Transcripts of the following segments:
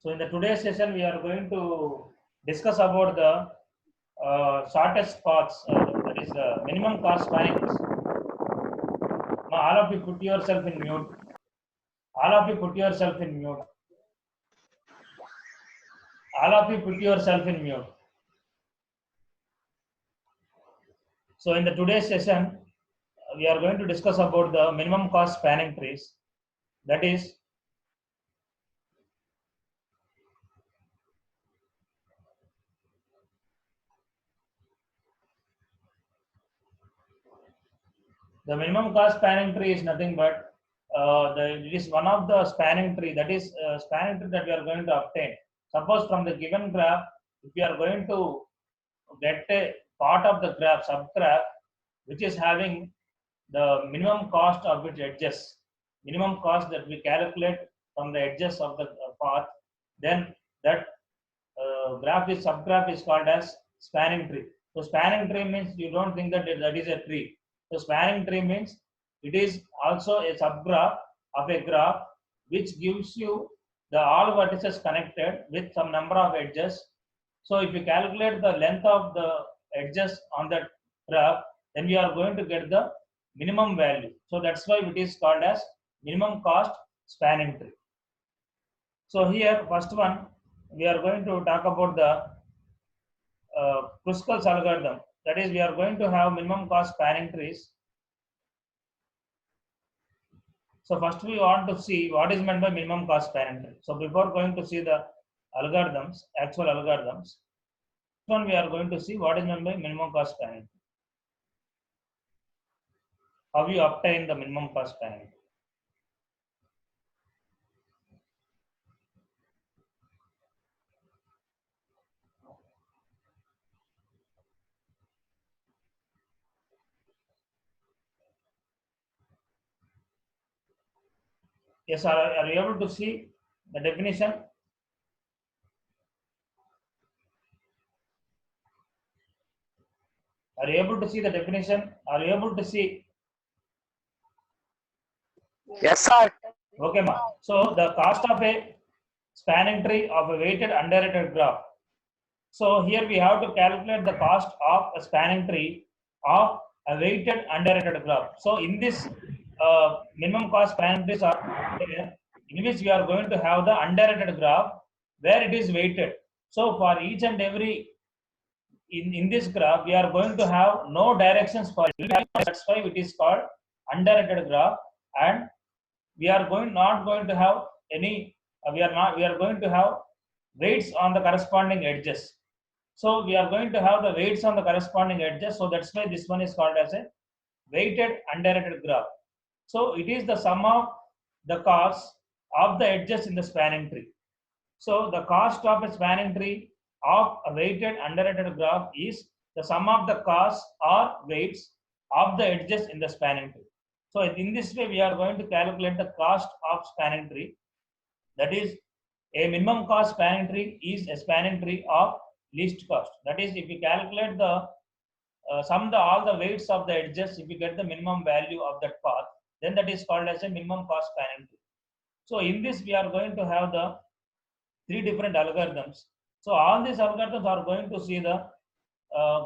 So in the today's session, we are going to discuss about the shortest paths, that is the minimum cost spannings. Now, all of you put yourself in mute. All of you put yourself in mute. All of you put yourself in mute. So in the today's session, we are going to discuss about the minimum cost spanning trees. That is the minimum cost spanning tree is nothing but it is one of the spanning tree, that is spanning tree that we are going to obtain. Suppose from the given graph, if we are going to get a part of the graph, subgraph, which is having the minimum cost of its edges, minimum cost that we calculate from the edges of the path, then that graph is subgraph is called as spanning tree. So spanning tree means you don't think that that is a tree. So spanning tree means it is also a subgraph of a graph which gives you the all vertices connected with some number of edges. So if you calculate the length of the edges on that graph, then we are going to get the minimum value. So that's why it is called as minimum cost spanning tree. So here, first one, we are going to talk about the Kruskal's algorithm. That is, we are going to have minimum cost spanning trees. So first we want to see what is meant by minimum cost spanning tree. So before going to see the algorithms, actual algorithms, one we are going to see what is meant by minimum cost spanning tree. How you obtain the minimum cost spanning tree. Yes, are you able to see the definition? Are you able to see the definition? Are you able to see? Yes, sir. Okay, ma. So the cost of a spanning tree of a weighted underrated graph. So here we have to calculate the cost of a spanning tree of a weighted underrated graph. So in this minimum cost spanning trees are there, in which we are going to have the underrated graph where it is weighted. So for each and every in this graph, we are going to have no directions for it. That's why it is called underrated graph, and we are not going to have any. We are going to have weights on the corresponding edges. So we are going to have the weights on the corresponding edges. So that's why this one is called as a weighted underrated graph. So it is the sum of the costs of the edges in the spanning tree. So the cost of a spanning tree of a weighted underrated graph is the sum of the costs or weights of the edges in the spanning tree. So in this way, we are going to calculate the cost of spanning tree. That is, a minimum cost spanning tree is a spanning tree of least cost. That is, if you calculate the sum all the weights of the edges, if you get the minimum value of that path, then that is called as a minimum cost spanning tree. So in this, we are going to have the three different algorithms. So all these algorithms are going to see the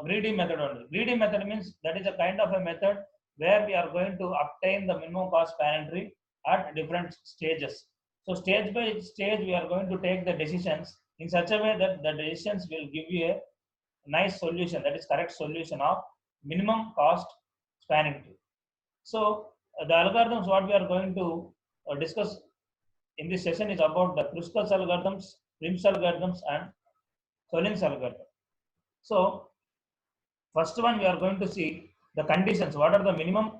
greedy method only. Greedy method means that is a kind of a method where we are going to obtain the minimum cost spanning tree at different stages. So stage by stage, we are going to take the decisions in such a way that the decisions will give you a nice solution, that is correct solution of minimum cost spanning tree. So the algorithms what we are going to discuss in this session is about the Kruskal's algorithms, Prim's algorithms, and Solin's algorithm. So first one we are going to see the conditions. What are the minimum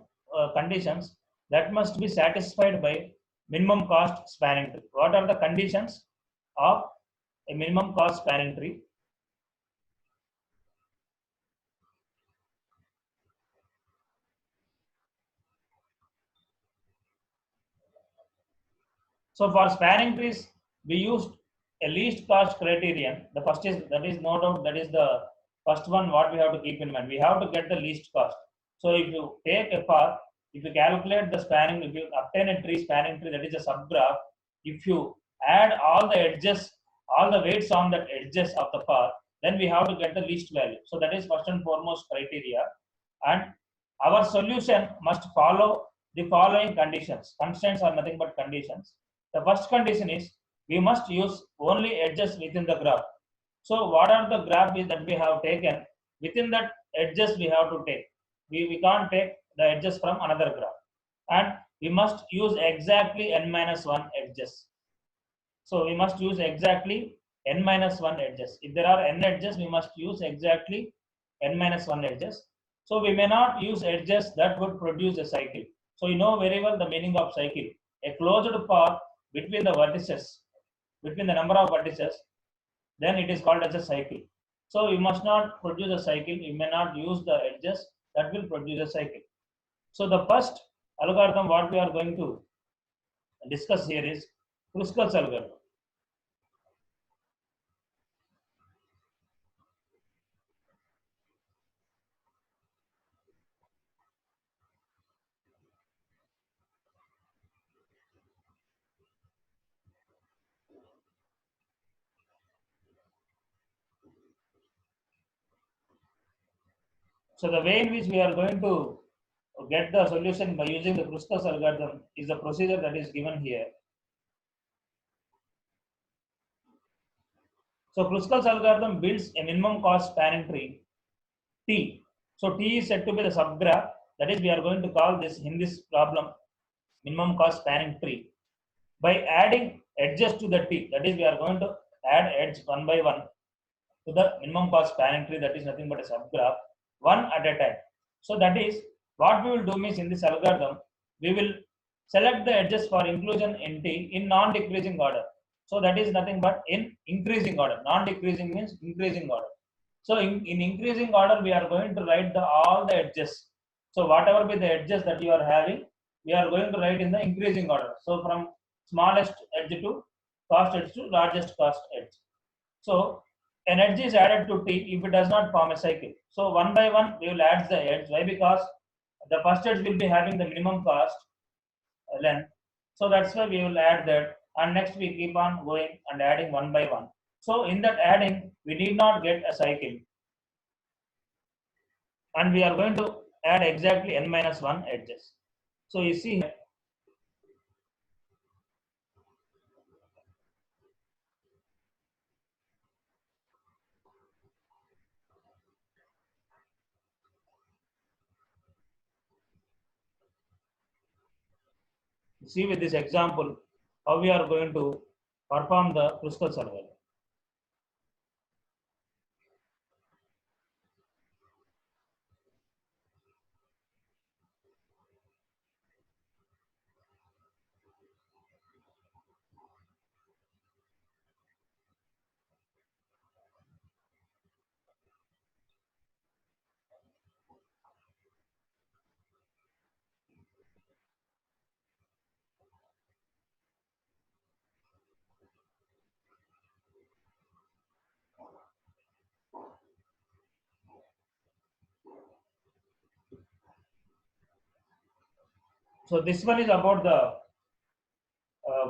conditions that must be satisfied by minimum cost spanning tree? What are the conditions of a minimum cost spanning tree? So for spanning trees, we used a least cost criterion. The first is that is no doubt that is the first one, what we have to keep in mind, we have to get the least cost. So if you take a path, if you calculate the spanning, if you obtain a tree spanning tree, that is a subgraph, if you add all the edges, all the weights on the edges of the path, then we have to get the least value. So that is first and foremost criteria. And our solution must follow the following conditions. Constraints are nothing but conditions. The first condition is we must use only edges within the graph. So what are the graph is that we have taken, within that edges we have to take. We can't take the edges from another graph. And we must use exactly n-1 edges. So we must use exactly n-1 edges. If there are n edges, we must use exactly n-1 edges. So we may not use edges that would produce a cycle. So you know very well the meaning of cycle. A closed path between the vertices, between the number of vertices, then it is called as a cycle. So you must not produce a cycle. You may not use the edges that will produce a cycle. So the first algorithm what we are going to discuss here is Kruskal's algorithm. So the way in which we are going to get the solution by using the Kruskal's algorithm is the procedure that is given here. So Kruskal's algorithm builds a minimum cost spanning tree T. So T is said to be the subgraph. That is, we are going to call this in this problem minimum cost spanning tree by adding edges to the T. That is, we are going to add edge one by one to the minimum cost spanning tree. That is nothing but a subgraph, one at a time. So that is what we will do means in this algorithm, we will select the edges for inclusion in T in non-decreasing order. So that is nothing but in increasing order. Non-decreasing means increasing order. So in increasing order, we are going to write all the edges. So whatever be the edges that you are having, we are going to write in the increasing order. So from smallest edge to cost edge to largest cost edge. So an edge is added to T if it does not form a cycle. So one by one, we will add the edge. Why? Because the first edge will be having the minimum cost length. So that's why we will add that. And next we keep on going and adding one by one. So in that adding, we need not get a cycle. And we are going to add exactly n-1 edges. So you see here, see with this example how we are going to perform the Kruskal's algorithm. So this one is about the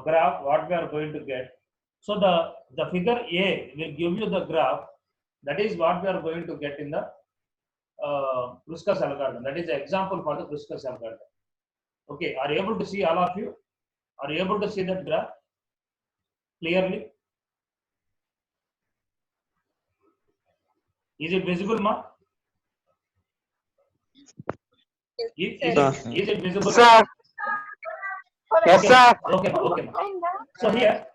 graph what we are going to get. So the figure A will give you the graph. That is what we are going to get in the Kruskal's algorithm. That is the example for the Kruskal's algorithm. Okay, are you able to see all of you? Are you able to see that graph clearly? Is it visible, ma? Is it visible? Sir. Yes, sir. Okay, okay. So here,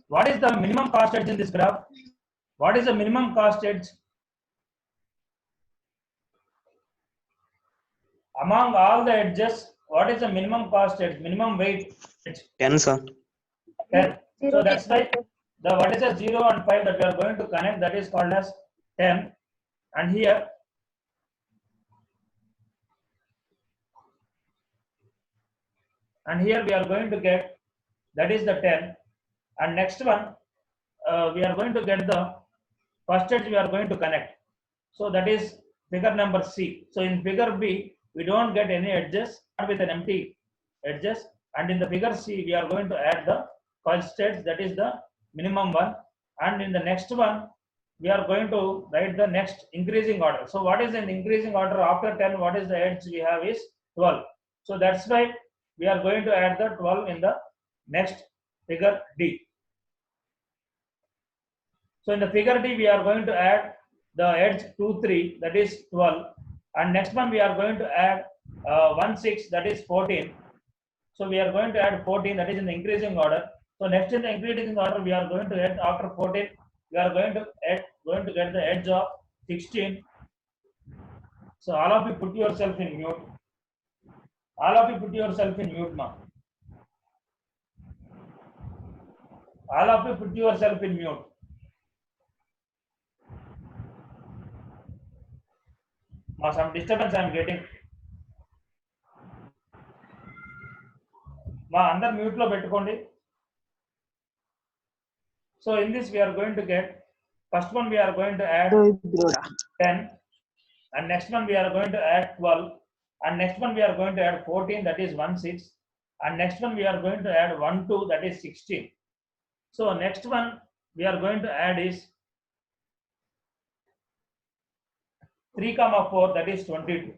what is the minimum cost edge in this graph? What is the minimum cost edge? Among all the edges, what is the minimum cost edge, minimum weight edge? 10, sir. 10. So that's why the what is the 0 and 5 that we are going to connect, that is called as 10. And here, we are going to get, that is the 10. And next one, we are going to get the first edge we are going to connect. So that is figure number C. So in figure B, we don't get any edges with an empty edges, and in the figure C, we are going to add the coil states, that is the minimum one, and in the next one, we are going to write the next increasing order. So what is an increasing order after 10? What is the edge we have is 12. So that's why we are going to add the 12 in the next figure D. So in the figure D, we are going to add the edge 2, 3, that is 12. And next one, we are going to add 1, 6, that is 14. So we are going to add 14, that is in the increasing order. So next in the increasing order, we are going to add after 14, we are going to get the edge of 16. So all of you put yourself in mute. All of you put yourself in mute now. All of you put yourself in mute. Some disturbance I am getting. Under mute lo pettukondi. So in this we are going to get, first one we are going to add 10, and next one we are going to add 12, and next one we are going to add 14, that is 1, 6, and next one we are going to add 1, 2, that is 16. So next one we are going to add is 3, 4, that is 22.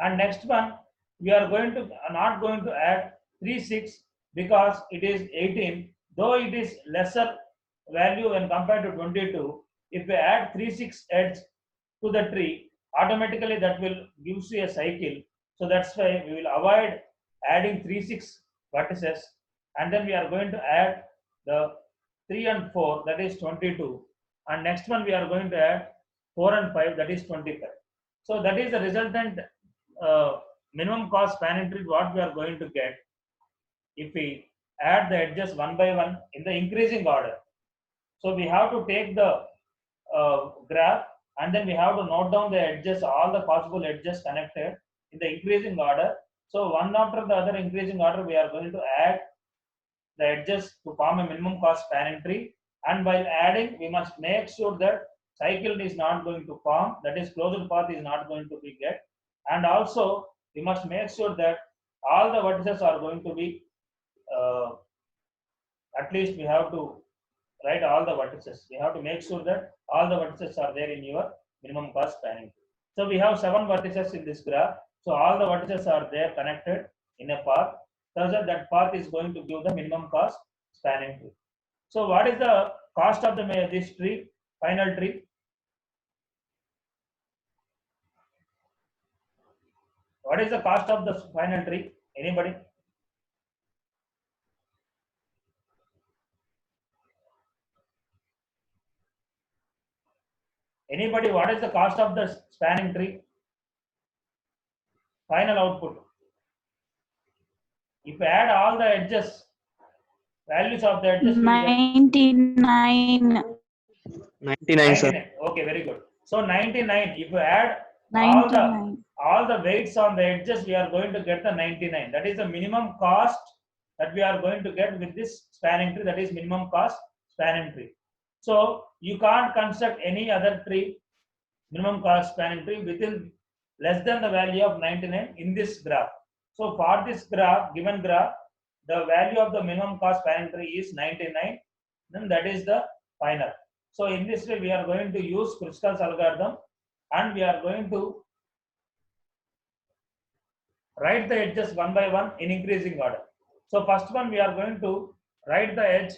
And next one we are going to not going to add 3, 6 because it is 18, though it is lesser value when compared to 22. If we add 3, 6 edge to the tree, automatically that will gives you a cycle. So that's why we will avoid adding 3, 6 vertices, and then we are going to add the 3 and 4, that is 22, and next one we are going to add 4 and 5, that is 25. So that is the resultant minimum cost spanning tree what we are going to get if we add the edges one by one in the increasing order. So we have to take the graph, and then we have to note down the edges, all the possible edges connected in the increasing order. So one after the other increasing order, we are going to add the edges to form a minimum cost spanning tree. And while adding, we must make sure that cycle is not going to form, that is closed path is not going to be get. And also we must make sure that all the vertices are going to be, at least we have to write all the vertices. We have to make sure that all the vertices are there in your minimum cost spanning tree. So we have 7 vertices in this graph. So all the vertices are there connected in a path. Thus that path is going to give the minimum cost spanning tree. So what is the cost of this tree, final tree? What is the cost of the final tree? Anybody? Anybody, what is the cost of the spanning tree? Final output. If you add all the edges, values of the edges, 99. 99, sir. 99. Okay, very good. So 99. If you add 99. all the weights on the edges, we are going to get the 99. That is the minimum cost that we are going to get with this spanning tree. That is minimum cost spanning tree. So you can't construct any other tree, minimum cost spanning tree, within less than the value of 99 in this graph. So for this graph, given graph, the value of the minimum cost spanning tree is 99. Then that is the final. So in this way, we are going to use Kruskal's algorithm, and we are going to write the edges one by one in increasing order. So first one, we are going to write the edge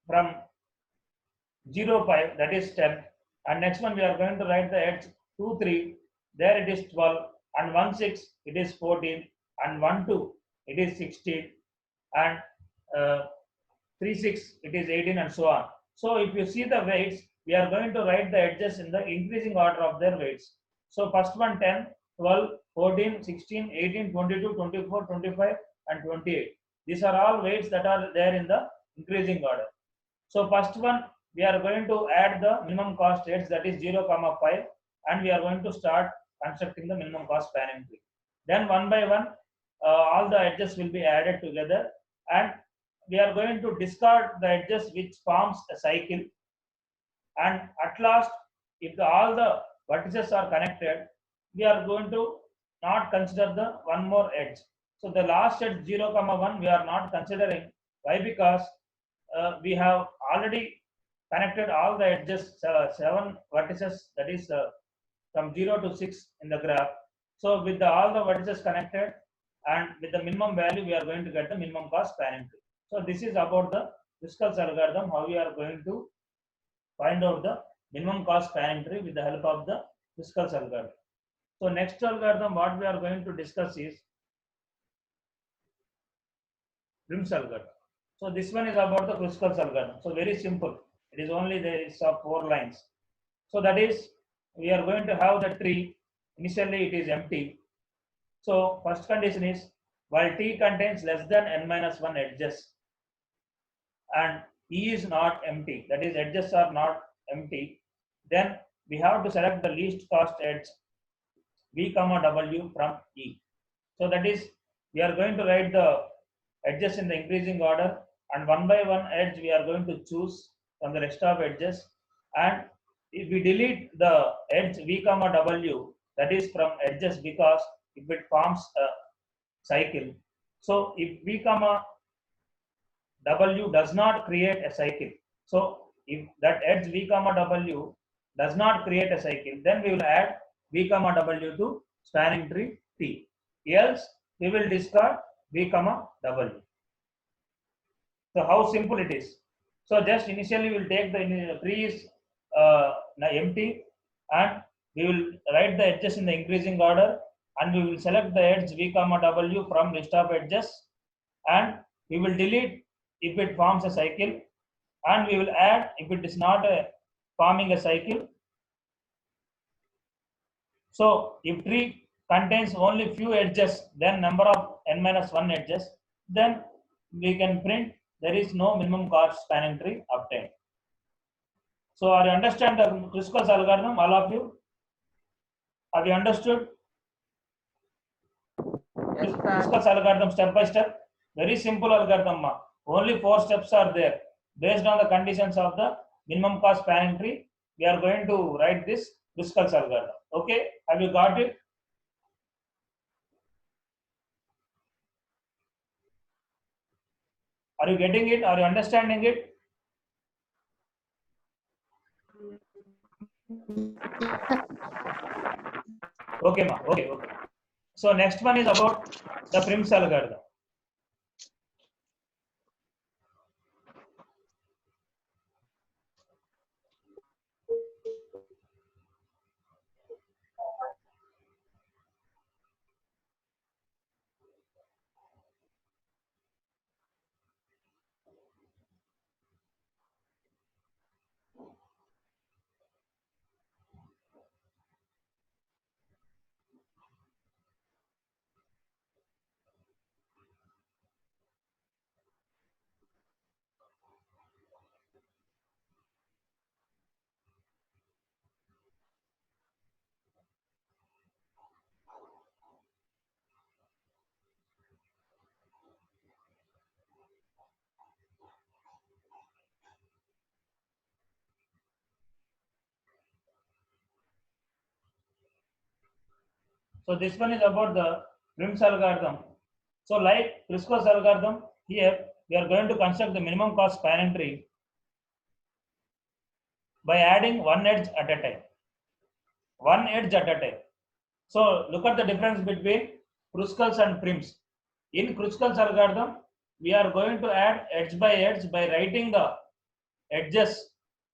from 0, 5, that is 10. And next one, we are going to write the edge 2, 3, there it is 12, and 1, 6, it is 14, and 1, 2, it is 16, and 3, 6, it is 18, and so on. So if you see the weights, we are going to write the edges in the increasing order of their weights. So first one 10, 12, 14, 16, 18, 22, 24, 25, and 28. These are all weights that are there in the increasing order. So first one, we are going to add the minimum cost edge, that is 0, 5, and we are going to start constructing the minimum cost spanning tree. Then one by one, all the edges will be added together, and we are going to discard the edges which forms a cycle. And at last, if all the vertices are connected, we are going to not consider the one more edge. So the last edge 0, 1 we are not considering. Why? Because we have already connected all the edges, 7 vertices, that is from 0 to 6 in the graph. So with all the vertices connected and with the minimum value, we are going to get the minimum cost spanning tree. So this is about the Driscoll's algorithm, how we are going to find out the minimum cost spanning tree with the help of the Driscoll's algorithm. So next algorithm what we are going to discuss is Prim's algorithm. So this one is about the Driscoll's algorithm. So very simple. It is only there is of 4 lines. So that is, we are going to have the tree. Initially it is empty. So first condition is while T contains less than n minus 1 edges and E is not empty, that is edges are not empty, then we have to select the least cost edge V comma W from E. So that is, we are going to write the edges in the increasing order, and one by one edge we are going to choose from the rest of edges, and if we delete the edge V comma W, that is from edges, because if it forms a cycle. So if V comma W does not create a cycle, so if that edge V comma W does not create a cycle, then we will add V comma W to spanning tree T. Else we will discard V comma W. So how simple it is. So just initially we will take the tree is empty, and we will write the edges in the increasing order, and we will select the edge V comma W from list of edges, and we will delete if it forms a cycle, and we will add if it is not forming a cycle. So if tree contains only few edges, then number of n minus 1 edges, then we can print there is no minimum cost spanning tree obtained. So are you understand the Driscoll's algorithm, all of you? Have you understood? Yes, sir. Driscoll's algorithm step by step. Very simple algorithm. Only 4 steps are there. Based on the conditions of the minimum cost spanning tree, we are going to write this Driscoll's algorithm. Okay, have you got it? Are you getting it? Are you understanding it? Okay, ma. Okay, okay. So next one is about the Prim's algorithm. So this one is about the Prim's algorithm. So like Driscoll's algorithm, here we are going to construct the minimum cost spanning tree by adding one edge at a time. One edge at a time. So look at the difference between Driscoll's and Prim's. In Driscoll's algorithm, we are going to add edge by writing the edges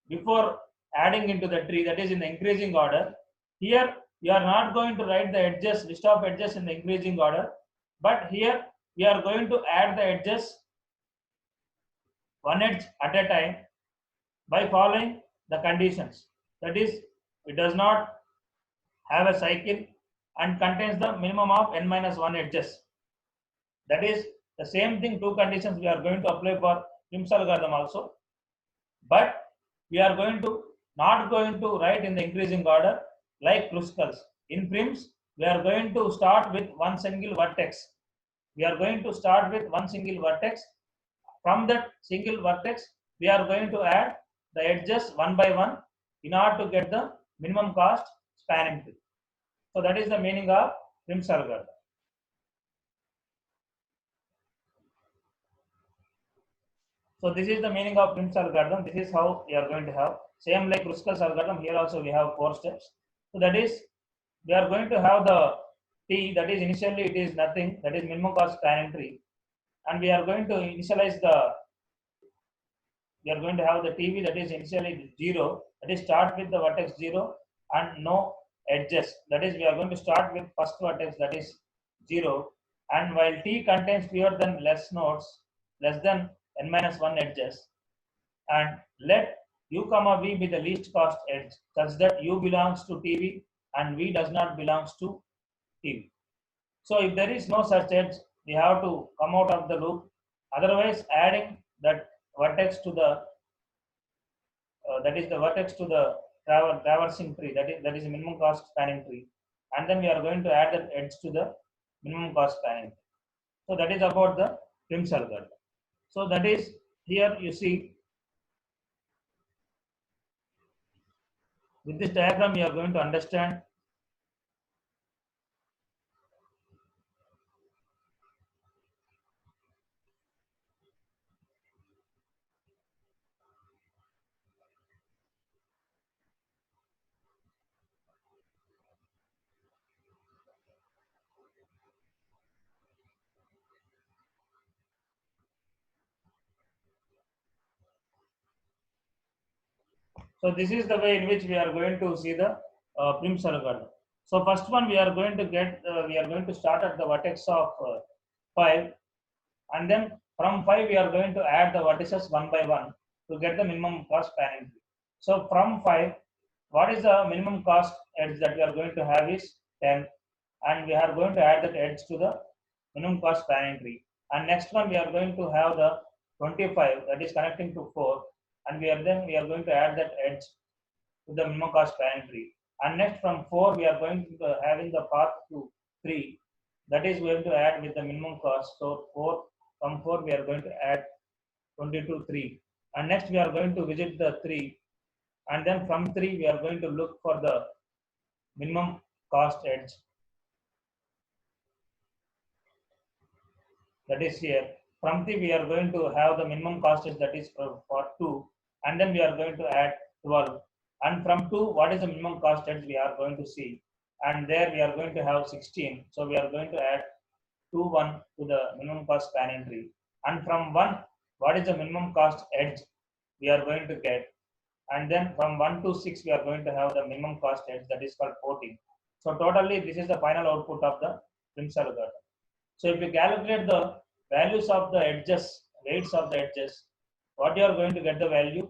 before adding into the tree, that is in the increasing order. Here we are not going to write the edges, list of edges in the increasing order, but here we are going to add the edges one edge at a time by following the conditions. That is, it does not have a cycle and contains the minimum of n minus 1 edges. That is the same thing, 2 conditions we are going to apply for Prim's algorithm also. But we are not going to write in the increasing order like Driscoll's. In Prim's, we are going to start with one single vertex. We are going to start with one single vertex. From that single vertex, we are going to add the edges one by one in order to get the minimum cost spanning tree. So that is the meaning of Prim's algorithm. So this is the meaning of Prim's algorithm. This is how we are going to have. Same like Kruskal's algorithm, here also we have 4 steps. So that is, we are going to have the T, that is initially it is nothing, that is minimum cost spanning tree. And we are going to initialize we are going to have the TV that is initially 0, that is start with the vertex 0 and no edges. That is, we are going to start with first vertex that is 0. And while T contains fewer than less nodes, less than n minus 1 edges, and let u comma v be the least cost edge such that u belongs to TV and v does not belongs to TV. So if there is no such edge, we have to come out of the loop. Otherwise, adding that vertex to the that is the vertex to the traversing tree, that is a minimum cost spanning tree, and then we are going to add that edge to the minimum cost spanning tree. So that is about the Prim's algorithm. So that is, here you see, with this diagram you are going to understand So this is the way in which we are going to see the Prim's algorithm. So first one we are going to start at the vertex of 5, and then from 5 we are going to add the vertices one by one to get the minimum cost spanning tree. So from 5, what is the minimum cost edge that we are going to have is 10, and we are going to add that edge to the minimum cost spanning tree. And next one we are going to have the 25, that is connecting to 4, and we are going to add that edge to the minimum cost spanning tree. And next from 4 we are going to having the path to 3, that is going to add with the minimum cost. So from 4 we are going to add 22 3, and next we are going to visit the 3, and then from 3 we are going to look for the minimum cost edge, that is here. From 3 we are going to have the minimum cost edge, that is for 2, and then we are going to add 12, and from 2 what is the minimum cost edge we are going to see, and there we are going to have 16. So we are going to add 2 1 to the minimum cost spanning tree, and from 1 what is the minimum cost edge we are going to get, and then from 1 to 6 we are going to have the minimum cost edge, that is called 14. So totally this is the final output of the Prim's algorithm. So if you calculate the values of the edges, weights of the edges, what you are going to get the value?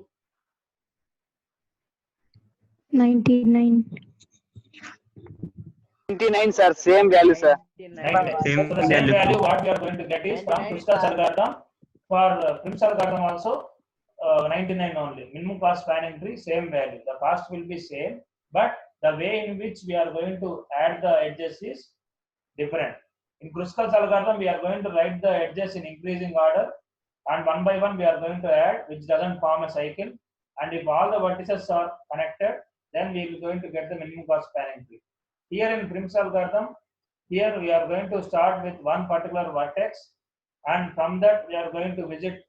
99. 99, sir. Same value, sir. 99. Same So the same value. value what we are going to get is from Kruskal's algorithm. For Prim's algorithm also 99 only. Minimum cost spanning tree, same value. The cost will be same, but the way in which we are going to add the edges is different. In Kruskal's algorithm, we are going to write the edges in increasing order, and one by one we are going to add, which doesn't form a cycle. And if all the vertices are connected, then we are going to get the minimum cost spanning tree. Here in Prim's algorithm, here we are going to start with one particular vertex, and from that we are going to visit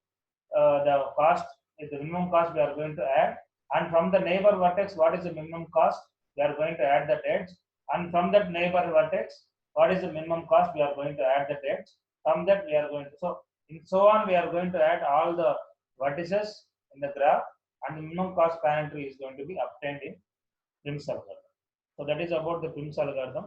the cost, the minimum cost we are going to add, and from the neighbor vertex, what is the minimum cost, we are going to add that edge, and from that neighbor vertex, what is the minimum cost, we are going to add that edge. From that we are going to, so on we are going to add all the vertices in the graph, and the minimum cost spanning tree is going to be obtained in Prim's algorithm. So that is about the Prim's algorithm.